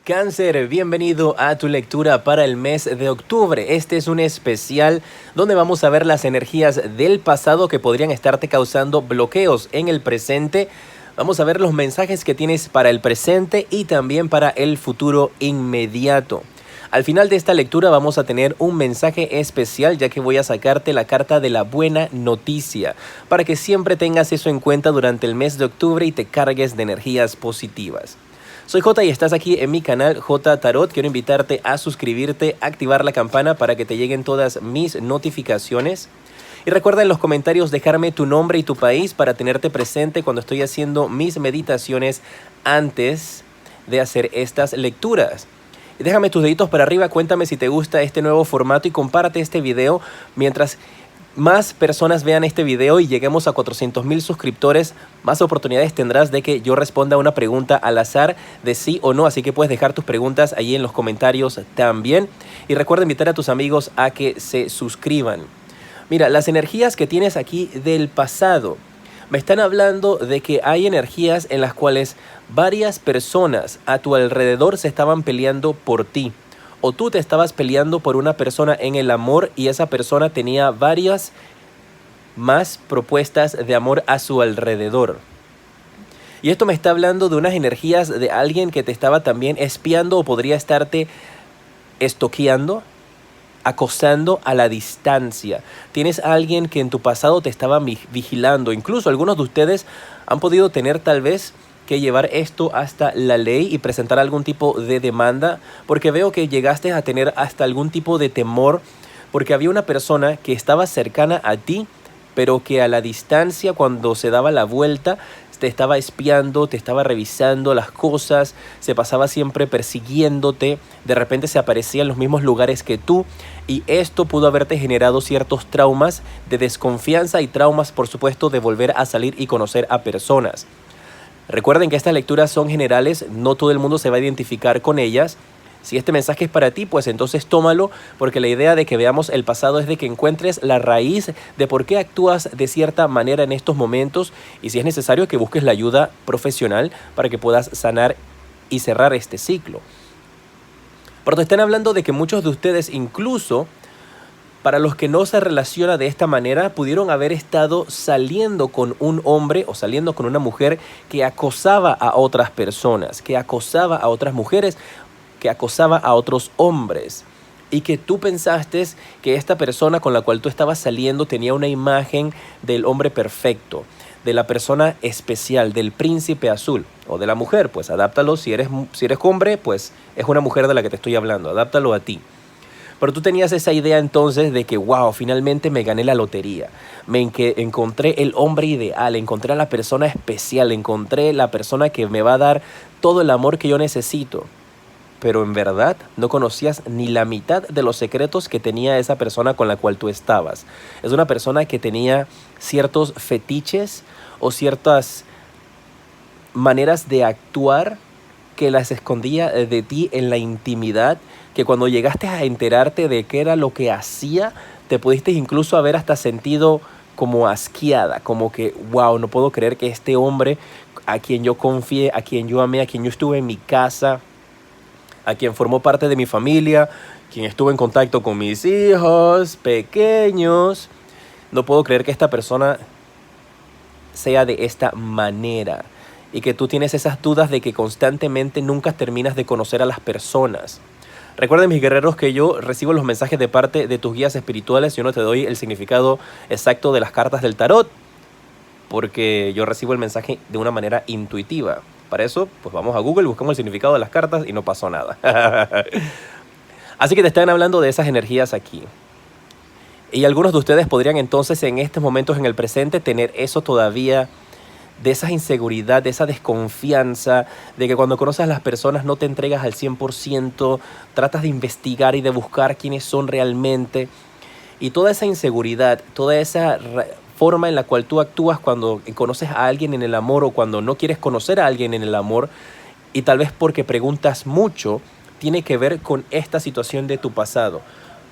Cáncer, bienvenido a tu lectura para el mes de octubre. Este es un especial donde vamos a ver las energías del pasado que podrían estarte causando bloqueos en el presente. Vamos a ver los mensajes que tienes para el presente y también para el futuro inmediato. Al final de esta lectura vamos a tener un mensaje especial, ya que voy a sacarte la carta de la buena noticia, para que siempre tengas eso en cuenta durante el mes de octubre y te cargues de energías positivas. Soy J y estás aquí en mi canal J Tarot. Quiero invitarte a suscribirte, activar la campana para que te lleguen todas mis notificaciones. Y recuerda en los comentarios dejarme tu nombre y tu país para tenerte presente cuando estoy haciendo mis meditaciones antes de hacer estas lecturas. Y déjame tus deditos para arriba, cuéntame si te gusta este nuevo formato y compárate este video mientras más personas vean este video y lleguemos a 400,000 suscriptores, más oportunidades tendrás de que yo responda una pregunta al azar de sí o no. Así que puedes dejar tus preguntas ahí en los comentarios también. Y recuerda invitar a tus amigos a que se suscriban. Mira, las energías que tienes aquí del pasado me están hablando de que hay energías en las cuales varias personas a tu alrededor se estaban peleando por ti. O tú te estabas peleando por una persona en el amor y esa persona tenía varias más propuestas de amor a su alrededor. Y esto me está hablando de unas energías de alguien que te estaba también espiando o podría estarte estoqueando, acosando a la distancia. Tienes a alguien que en tu pasado te estaba vigilando. Incluso algunos de ustedes han podido tener tal vez que llevar esto hasta la ley y presentar algún tipo de demanda, porque veo que llegaste a tener hasta algún tipo de temor, porque había una persona que estaba cercana a ti, pero que a la distancia, cuando se daba la vuelta, te estaba espiando, te estaba revisando las cosas, se pasaba siempre persiguiéndote, de repente se aparecía en los mismos lugares que tú, y esto pudo haberte generado ciertos traumas de desconfianza y traumas, por supuesto, de volver a salir y conocer a personas. Recuerden que estas lecturas son generales, no todo el mundo se va a identificar con ellas. Si este mensaje es para ti, pues entonces tómalo, porque la idea de que veamos el pasado es de que encuentres la raíz de por qué actúas de cierta manera en estos momentos y si es necesario que busques la ayuda profesional para que puedas sanar y cerrar este ciclo. Pero te están hablando de que muchos de ustedes, incluso para los que no se relaciona de esta manera, pudieron haber estado saliendo con un hombre o saliendo con una mujer que acosaba a otras personas, que acosaba a otras mujeres, que acosaba a otros hombres. Y que tú pensaste que esta persona con la cual tú estabas saliendo tenía una imagen del hombre perfecto, de la persona especial, del príncipe azul o de la mujer. Pues adáptalo, si eres hombre, pues es una mujer de la que te estoy hablando, adáptalo a ti. Pero tú tenías esa idea entonces de que, wow, finalmente me gané la lotería. Encontré el hombre ideal, encontré a la persona especial, encontré la persona que me va a dar todo el amor que yo necesito. Pero en verdad no conocías ni la mitad de los secretos que tenía esa persona con la cual tú estabas. Es una persona que tenía ciertos fetiches o ciertas maneras de actuar que las escondía de ti en la intimidad, que cuando llegaste a enterarte de qué era lo que hacía, te pudiste incluso haber hasta sentido como asqueada, como que, wow, no puedo creer que este hombre a quien yo confié, a quien yo amé, a quien yo estuve en mi casa, a quien formó parte de mi familia, quien estuvo en contacto con mis hijos pequeños, no puedo creer que esta persona sea de esta manera. Y que tú tienes esas dudas de que constantemente nunca terminas de conocer a las personas. Recuerden, mis guerreros, que yo recibo los mensajes de parte de tus guías espirituales. Yo no te doy el significado exacto de las cartas del tarot, porque yo recibo el mensaje de una manera intuitiva. Para eso, pues vamos a Google, buscamos el significado de las cartas y no pasó nada. Así que te están hablando de esas energías aquí. Y algunos de ustedes podrían entonces en estos momentos en el presente tener eso todavía, de esa inseguridad, de esa desconfianza, de que cuando conoces a las personas no te entregas al 100%, tratas de investigar y de buscar quiénes son realmente. Y toda esa inseguridad, toda esa forma en la cual tú actúas cuando conoces a alguien en el amor o cuando no quieres conocer a alguien en el amor, y tal vez porque preguntas mucho, tiene que ver con esta situación de tu pasado.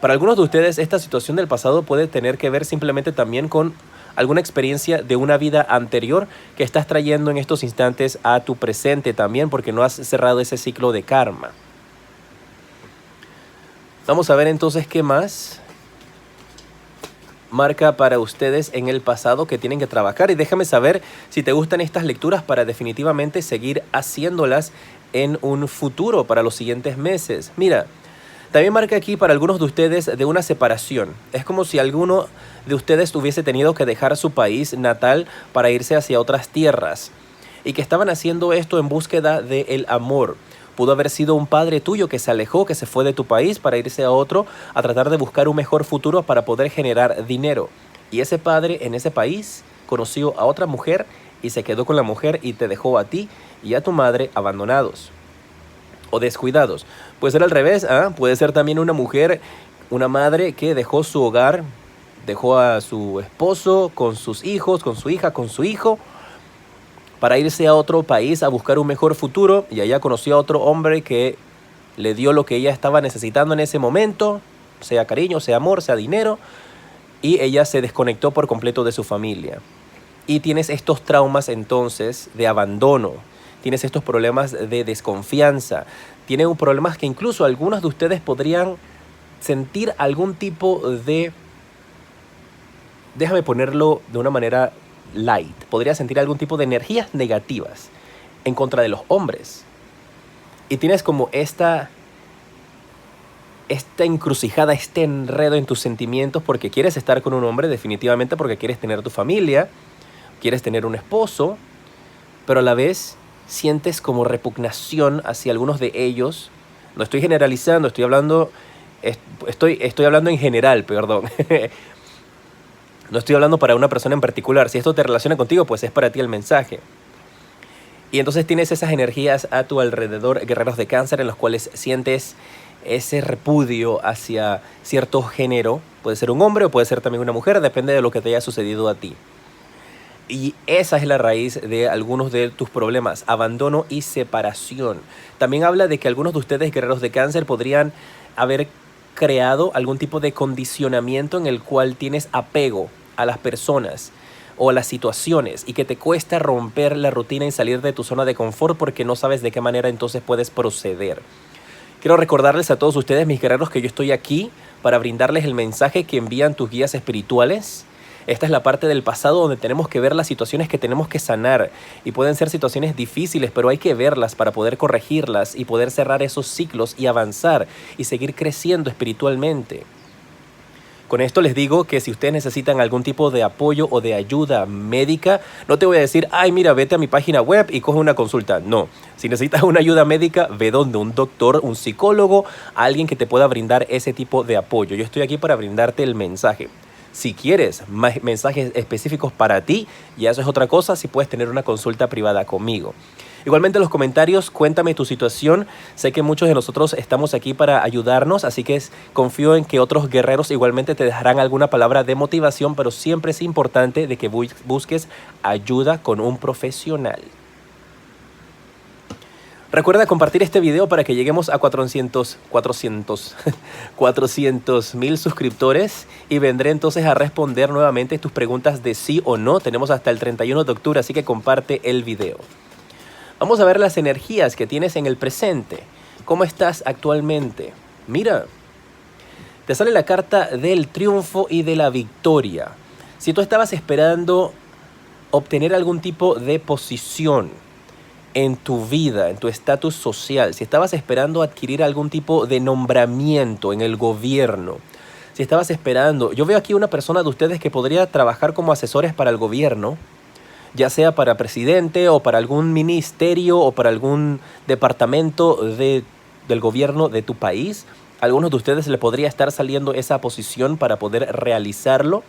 Para algunos de ustedes, esta situación del pasado puede tener que ver simplemente también con alguna experiencia de una vida anterior que estás trayendo en estos instantes a tu presente también, porque no has cerrado ese ciclo de karma. Vamos a ver entonces qué más marca para ustedes en el pasado que tienen que trabajar. Y déjame saber si te gustan estas lecturas para definitivamente seguir haciéndolas en un futuro para los siguientes meses. Mira, también marca aquí para algunos de ustedes de una separación. Es como si alguno de ustedes hubiese tenido que dejar su país natal para irse hacia otras tierras y que estaban haciendo esto en búsqueda del amor. Pudo haber sido un padre tuyo que se alejó, que se fue de tu país para irse a otro, a tratar de buscar un mejor futuro para poder generar dinero. Y ese padre en ese país conoció a otra mujer y se quedó con la mujer y te dejó a ti y a tu madre abandonados o descuidados. Puede ser al revés, puede ser también una mujer, una madre que dejó su hogar, dejó a su esposo con sus hijos, con su hija, con su hijo, para irse a otro país a buscar un mejor futuro, y allá conoció a otro hombre que le dio lo que ella estaba necesitando en ese momento, sea cariño, sea amor, sea dinero, y ella se desconectó por completo de su familia. Y tienes estos traumas entonces de abandono, tienes estos problemas de desconfianza, tienes problemas que incluso algunos de ustedes podrían sentir algún tipo de, déjame ponerlo de una manera light, podría sentir algún tipo de energías negativas en contra de los hombres. Y tienes como esta encrucijada, este enredo en tus sentimientos porque quieres estar con un hombre definitivamente, porque quieres tener tu familia, quieres tener un esposo, pero a la vez sientes como repugnación hacia algunos de ellos. No estoy generalizando, estoy hablando en general, perdón. No estoy hablando para una persona en particular. Si esto te relaciona contigo, pues es para ti el mensaje. Y entonces tienes esas energías a tu alrededor, guerreros de cáncer, en los cuales sientes ese repudio hacia cierto género. Puede ser un hombre o puede ser también una mujer, depende de lo que te haya sucedido a ti. Y esa es la raíz de algunos de tus problemas, abandono y separación. También habla de que algunos de ustedes, guerreros de cáncer, podrían haber creado algún tipo de condicionamiento en el cual tienes apego a las personas o a las situaciones y que te cuesta romper la rutina y salir de tu zona de confort porque no sabes de qué manera entonces puedes proceder. Quiero recordarles a todos ustedes, mis guerreros, que yo estoy aquí para brindarles el mensaje que envían tus guías espirituales. Esta es la parte del pasado donde tenemos que ver las situaciones que tenemos que sanar y pueden ser situaciones difíciles, pero hay que verlas para poder corregirlas y poder cerrar esos ciclos y avanzar y seguir creciendo espiritualmente. Con esto les digo que si ustedes necesitan algún tipo de apoyo o de ayuda médica, no te voy a decir, ay, mira, vete a mi página web y coge una consulta. No, si necesitas una ayuda médica, ve donde un doctor, un psicólogo, alguien que te pueda brindar ese tipo de apoyo. Yo estoy aquí para brindarte el mensaje. Si quieres más mensajes específicos para ti, ya eso es otra cosa, si puedes tener una consulta privada conmigo. Igualmente en los comentarios, cuéntame tu situación. Sé que muchos de nosotros estamos aquí para ayudarnos, así que confío en que otros guerreros igualmente te dejarán alguna palabra de motivación, pero siempre es importante de que busques ayuda con un profesional. Recuerda compartir este video para que lleguemos a 400,000 suscriptores y vendré entonces a responder nuevamente tus preguntas de sí o no. Tenemos hasta el 31 de octubre, así que comparte el video. Vamos a ver las energías que tienes en el presente. ¿Cómo estás actualmente? Mira, te sale la carta del triunfo y de la victoria. Si tú estabas esperando obtener algún tipo de posición en tu vida, en tu estatus social, si estabas esperando adquirir algún tipo de nombramiento en el gobierno, si estabas esperando, yo veo aquí una persona de ustedes que podría trabajar como asesores para el gobierno, ya sea para presidente o para algún ministerio o para algún departamento del gobierno de tu país. A algunos de ustedes le podría estar saliendo esa posición para poder realizarlo.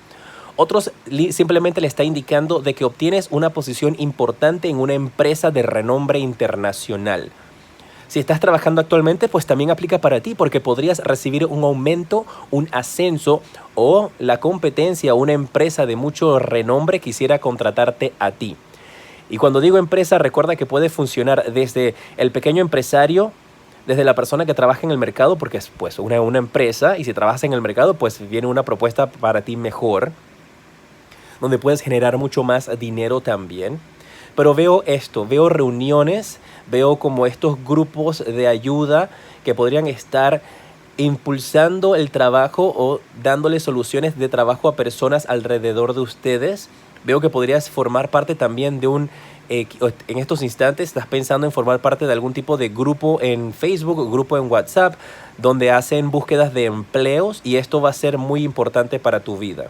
Otros simplemente le está indicando de que obtienes una posición importante en una empresa de renombre internacional. Si estás trabajando actualmente, pues también aplica para ti porque podrías recibir un aumento, un ascenso o la competencia, una empresa de mucho renombre quisiera contratarte a ti. Y cuando digo empresa, recuerda que puede funcionar desde el pequeño empresario, desde la persona que trabaja en el mercado, porque es pues una empresa, y si trabajas en el mercado, pues viene una propuesta para ti mejor, donde puedes generar mucho más dinero también. Pero veo esto, veo reuniones, veo como estos grupos de ayuda que podrían estar impulsando el trabajo o dándole soluciones de trabajo a personas alrededor de ustedes. Veo que podrías formar parte también de en estos instantes estás pensando en formar parte de algún tipo de grupo en Facebook, grupo en WhatsApp, donde hacen búsquedas de empleos, y esto va a ser muy importante para tu vida.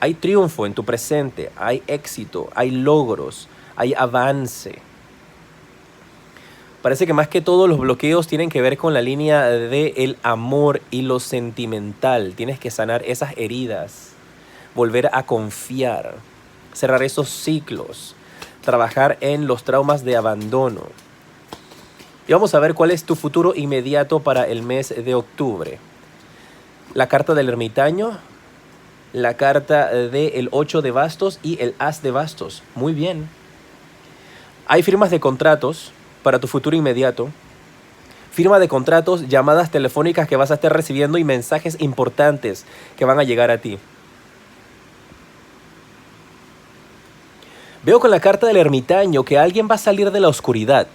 Hay triunfo en tu presente, hay éxito, hay logros, hay avance. Parece que más que todo los bloqueos tienen que ver con la línea del amor y lo sentimental. Tienes que sanar esas heridas, volver a confiar, cerrar esos ciclos, trabajar en los traumas de abandono. Y vamos a ver cuál es tu futuro inmediato para el mes de octubre. La carta del ermitaño, la carta del 8 de bastos y el as de bastos. Muy bien. Hay firmas de contratos para tu futuro inmediato. Firma de contratos, llamadas telefónicas que vas a estar recibiendo y mensajes importantes que van a llegar a ti. Veo con la carta del ermitaño que alguien va a salir de la oscuridad.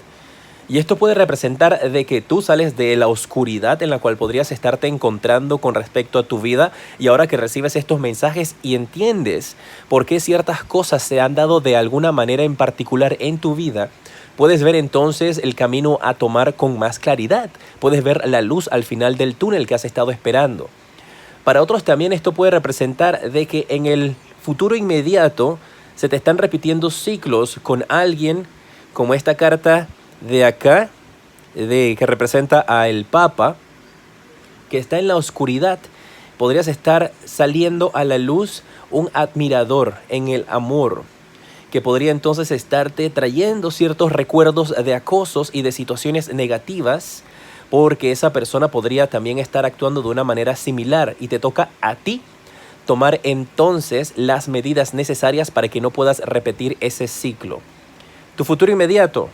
Y esto puede representar de que tú sales de la oscuridad en la cual podrías estarte encontrando con respecto a tu vida, y ahora que recibes estos mensajes y entiendes por qué ciertas cosas se han dado de alguna manera en particular en tu vida, puedes ver entonces el camino a tomar con más claridad. Puedes ver la luz al final del túnel que has estado esperando. Para otros también esto puede representar de que en el futuro inmediato se te están repitiendo ciclos con alguien, como esta carta de acá, que representa a el Papa, que está en la oscuridad. Podrías estar saliendo a la luz un admirador en el amor, que podría entonces estarte trayendo ciertos recuerdos de acosos y de situaciones negativas, porque esa persona podría también estar actuando de una manera similar, y te toca a ti tomar entonces las medidas necesarias para que no puedas repetir ese ciclo. Tu futuro inmediato,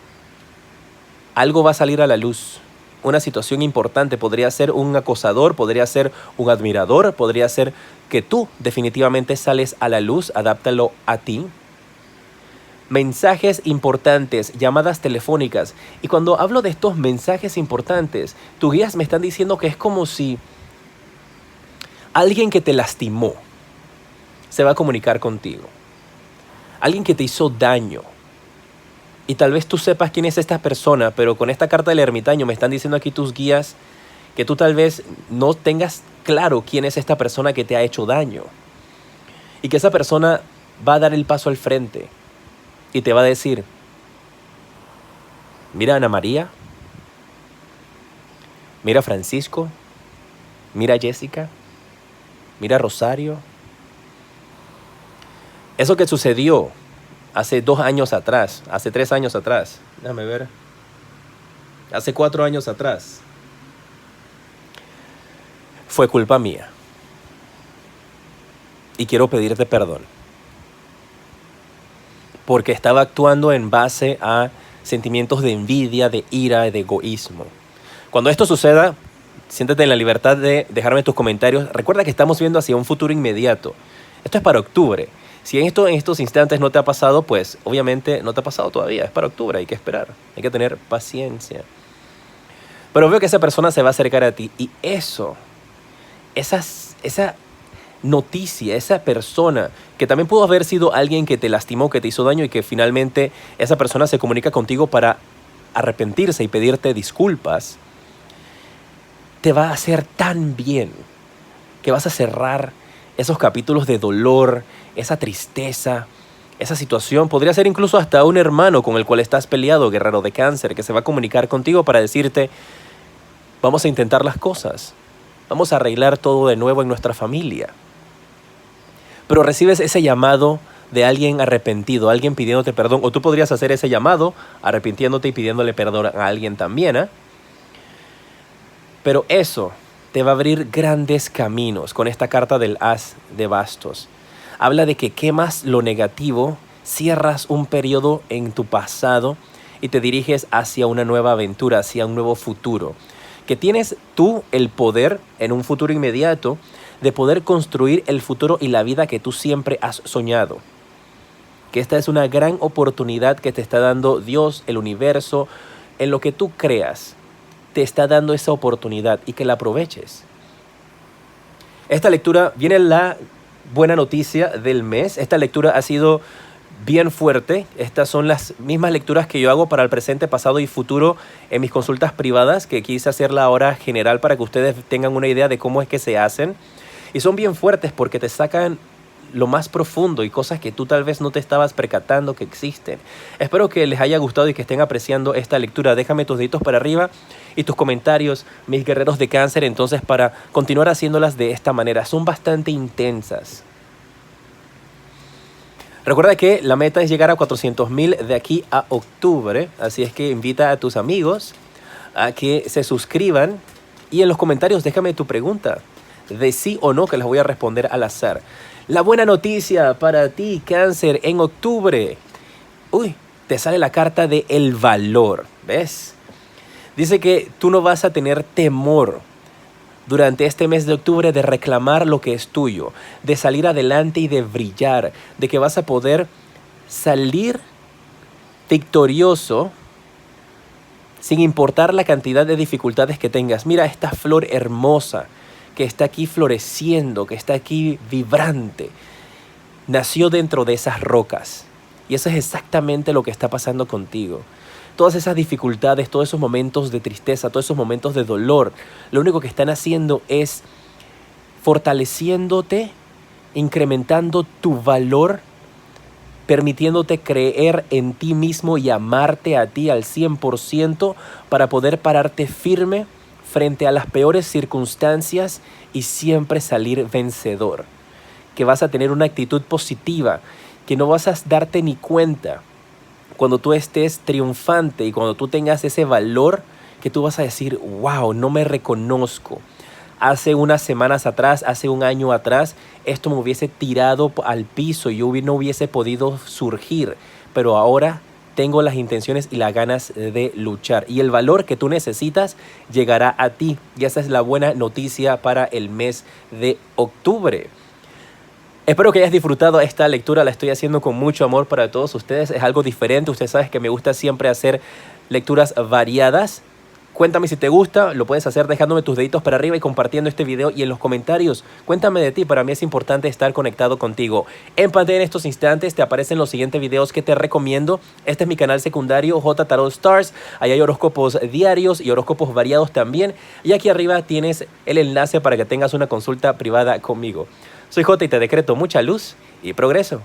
algo va a salir a la luz. Una situación importante, podría ser un acosador, podría ser un admirador, podría ser que tú definitivamente sales a la luz. Adáptalo a ti. Mensajes importantes, llamadas telefónicas. Y cuando hablo de estos mensajes importantes, tus guías me están diciendo que es como si alguien que te lastimó se va a comunicar contigo. Alguien que te hizo daño. Y tal vez tú sepas quién es esta persona, pero con esta carta del ermitaño me están diciendo aquí tus guías que tú tal vez no tengas claro quién es esta persona que te ha hecho daño. Y que esa persona va a dar el paso al frente y te va a decir: mira a Ana María, mira a Francisco, mira a Jessica, mira a Rosario. Eso que sucedió hace 2 años atrás, hace 3 años atrás, déjame ver, hace 4 años atrás, fue culpa mía. Y quiero pedirte perdón, porque estaba actuando en base a sentimientos de envidia, de ira, de egoísmo. Cuando esto suceda, siéntete en la libertad de dejarme tus comentarios. Recuerda que estamos viendo hacia un futuro inmediato. Esto es para octubre. Si en estos instantes no te ha pasado, pues obviamente no te ha pasado todavía. Es para octubre, hay que esperar. Hay que tener paciencia. Pero veo que esa persona se va a acercar a ti. Y esa noticia, esa persona, que también pudo haber sido alguien que te lastimó, que te hizo daño, y que finalmente esa persona se comunica contigo para arrepentirse y pedirte disculpas, te va a hacer tan bien que vas a cerrar esos capítulos de dolor, esa tristeza, esa situación. Podría ser incluso hasta un hermano con el cual estás peleado, guerrero de cáncer, que se va a comunicar contigo para decirte: vamos a intentar las cosas, vamos a arreglar todo de nuevo en nuestra familia. Pero recibes ese llamado de alguien arrepentido, alguien pidiéndote perdón, o tú podrías hacer ese llamado arrepintiéndote y pidiéndole perdón a alguien también, ¿eh? Pero eso te va a abrir grandes caminos con esta carta del as de bastos. Habla de que quemas lo negativo, cierras un periodo en tu pasado y te diriges hacia una nueva aventura, hacia un nuevo futuro. Que tienes tú el poder en un futuro inmediato de poder construir el futuro y la vida que tú siempre has soñado. Que esta es una gran oportunidad que te está dando Dios, el universo, en lo que tú creas. te está dando esa oportunidad y que la aproveches. Esta lectura viene la buena noticia del mes. Esta lectura ha sido bien fuerte. Estas son las mismas lecturas que yo hago para el presente, pasado y futuro en mis consultas privadas, que quise hacerla ahora general para que ustedes tengan una idea de cómo es que se hacen. Y son bien fuertes porque te sacan lo más profundo y cosas que tú tal vez no te estabas percatando que existen. Espero que les haya gustado y que estén apreciando esta lectura. Déjame tus deditos para arriba y tus comentarios, mis guerreros de cáncer, entonces, para continuar haciéndolas de esta manera. Son bastante intensas. Recuerda que la meta es llegar a 400,000 de aquí a octubre, así es que invita a tus amigos a que se suscriban y en los comentarios déjame tu pregunta de sí o no, que les voy a responder al azar. La buena noticia para ti, cáncer, en octubre. Te sale la carta de el valor, ¿ves? Dice que tú no vas a tener temor durante este mes de octubre de reclamar lo que es tuyo, de salir adelante y de brillar, de que vas a poder salir victorioso sin importar la cantidad de dificultades que tengas. Mira esta flor hermosa que está aquí floreciendo, que está aquí vibrante. Nació dentro de esas rocas. Y eso es exactamente lo que está pasando contigo. Todas esas dificultades, todos esos momentos de tristeza, todos esos momentos de dolor, lo único que están haciendo es fortaleciéndote, incrementando tu valor, permitiéndote creer en ti mismo y amarte a ti al 100% para poder pararte firme frente a las peores circunstancias y siempre salir vencedor. Que vas a tener una actitud positiva, que no vas a darte ni cuenta cuando tú estés triunfante y cuando tú tengas ese valor, que tú vas a decir, wow, no me reconozco. Hace unas semanas atrás, hace un año atrás, esto me hubiese tirado al piso y yo no hubiese podido surgir, pero ahora tengo las intenciones y las ganas de luchar. Y el valor que tú necesitas llegará a ti. Y esa es la buena noticia para el mes de octubre. Espero que hayas disfrutado esta lectura. La estoy haciendo con mucho amor para todos ustedes. Es algo diferente. Ustedes saben que me gusta siempre hacer lecturas variadas. Cuéntame si te gusta, lo puedes hacer dejándome tus deditos para arriba y compartiendo este video, y en los comentarios cuéntame de ti. Para mí es importante estar conectado contigo. En pantalla en estos instantes te aparecen los siguientes videos que te recomiendo. Este es mi canal secundario, J Tarot Stars. Ahí hay horóscopos diarios y horóscopos variados también. Y aquí arriba tienes el enlace para que tengas una consulta privada conmigo. Soy J y te decreto mucha luz y progreso.